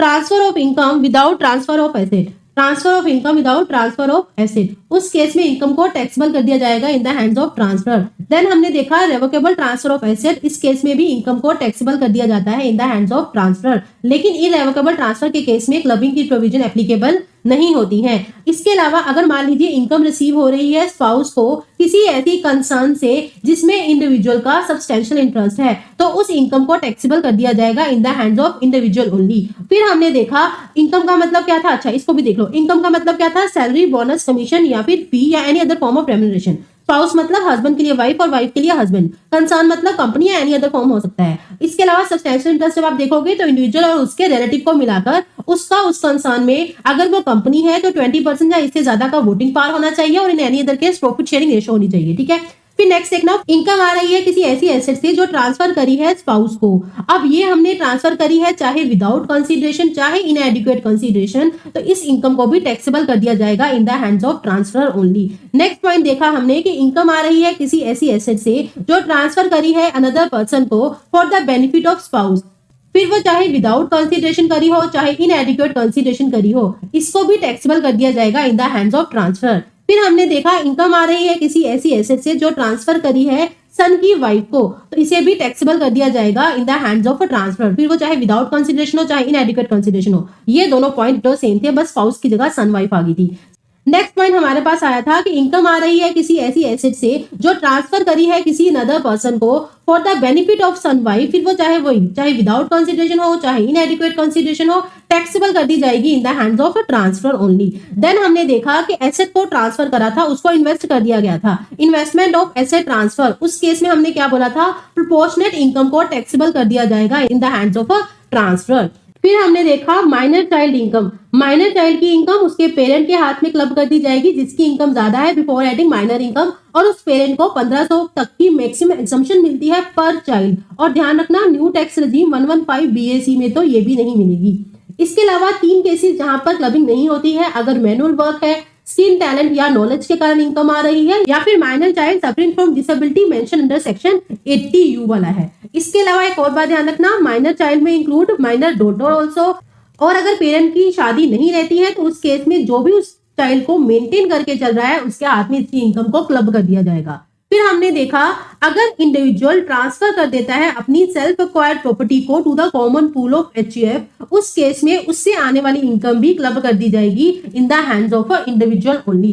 Transfer of income without transfer of asset, transfer of income without transfer of asset, उस case में income को taxable कर दिया जाएगा in the hands of transfer. Then हमने देखा रेवोकेबल ट्रांसफर ऑफ एसेट, इस केस में भी इनकम को टैक्सेबल कर दिया जाता है in the hands of transfer, लेकिन इररेवोकेबल ट्रांसफर के केस में क्लबिंग की प्रोविजन एप्लीकेबल नहीं होती है। इसके अलावा अगर मान लीजिए इनकम रिसीव हो रही है स्पाउस को किसी ऐसी कंसर्न से जिसमें इंडिविजुअल का सब्सटेंशियल इंटरेस्ट है, तो उस इनकम को टैक्सेबल कर दिया जाएगा in the hands of individual only. फिर हमने देखा इनकम का मतलब क्या था, अच्छा इसको भी देख लो, इनकम का मतलब क्या था, सैलरी, बोनस, कमीशन या फिर फी या any other form of remuneration. Spouse मतलब हस्बैंड के लिए वाइफ और वाइफ के लिए हस्बैंड, कंसर्न मतलब कंपनी या एनी अदर फॉर्म हो सकता है। इसके अलावा सब्सटेंशियल इंटरेस्ट जब आप देखोगे तो इंडिविजुअल और उसके रिलेटिव को मिलाकर उसका उस कंसर्न में अगर वो कंपनी है तो 20% या इससे ज्यादा का वोटिंग पावर होना चाहिए और in any other case profit sharing ratio होनी चाहिए, ठीक है। फिर नेक्स्ट देखना, इनकम आ रही है किसी ऐसी एसेट से जो ट्रांसफर करी है स्पाउस को। अब ये हमने ट्रांसफर करी है चाहे विदाउट कंसीडरेशन चाहे इनएडिक्वेट कंसीडरेशन, तो इस इनकम को भी टैक्सेबल कर दिया जाएगा in the hands of transfer only. Next point देखा हमने कि इनकम आ रही है किसी ऐसी एसेट से जो ट्रांसफर करी है अनदर पर्सन को for the benefit of spouse, फिर वो चाहे विदाउट कंसीडरेशन करी हो चाहे इनएडिक्वेट कंसीडरेशन करी हो, इसको भी टैक्सेबल कर दिया जाएगा in the hands of transfer. फिर हमने देखा इनकम आ रही है किसी ऐसी एसेट से जो ट्रांसफर करी है सन की वाइफ को, तो इसे भी टैक्सेबल कर दिया जाएगा in the hands of a transfer, फिर वो चाहे विदाउट कंसीडरेशन हो चाहे इनएडिक्वेट कंसीडरेशन हो। ये दोनों पॉइंट तो सेम थे, बस स्पाउस की जगह सन वाइफ आ गई थी। नेक्स्ट पॉइंट हमारे पास आया था कि इनकम आ रही है किसी ऐसी एसेट से जो ट्रांसफर करी है किसी अनदर पर्सन को for the benefit of son wife, फिर वो चाहे विदाउट कंसीडरेशन हो चाहे इनएडिक्वेट कंसीडरेशन हो, टैक्सेबल कर दी जाएगी in the hands of transfer only. Then हमने देखा कि एसेट को ट्रांसफर करा था उसको इन्वेस्ट कर दिया गया था, इन्वेस्टमेंट ऑफ एसेट ट्रांसफर, उस केस में हमने क्या बोला था, प्रोपोर्शनेट इनकम को टैक्सेबल कर दिया जाएगा in the hands of transfer. फिर हमने देखा minor child income, minor child की इनकम उसके पेरेंट के हाथ में क्लब कर दी जाएगी जिसकी इनकम ज्यादा है बिफोर एडिंग माइनर इनकम, और उस पेरेंट को 1500 तक की मैक्सिमम एग्जम्पशन मिलती है पर चाइल्ड। और ध्यान रखना न्यू टैक्स रेजिम 115 BAC में तो ये भी नहीं मिलेगी। इसके अलावा 3 केसेस जहां पर क्लबिंग नहीं होती है, अगर मैनुअल वर्क है, स्किल, टैलेंट या नॉलेज के कारण इनकम आ रही है, या फिर minor child suffering from disability mention under section 80U वाला है। इसके अलावा एक और बात ध्यान रखना, माइनर चाइल्ड में इंक्लूड माइनर डॉटर ऑल्सो, और अगर पेरेंट की शादी नहीं रहती है तो उस केस में जो भी उस चाइल्ड को मेंटेन करके चल रहा है उसके हाथ में इसकी इनकम को क्लब कर दिया जाएगा। फिर हमने देखा अगर इंडिविजुअल ट्रांसफर कर देता है अपनी सेल्फ एक्वायर्ड प्रॉपर्टी को to the common pool of HUF, उस केस में उससे आने वाली इनकम भी क्लब कर दी जाएगी in the hands of a individual only.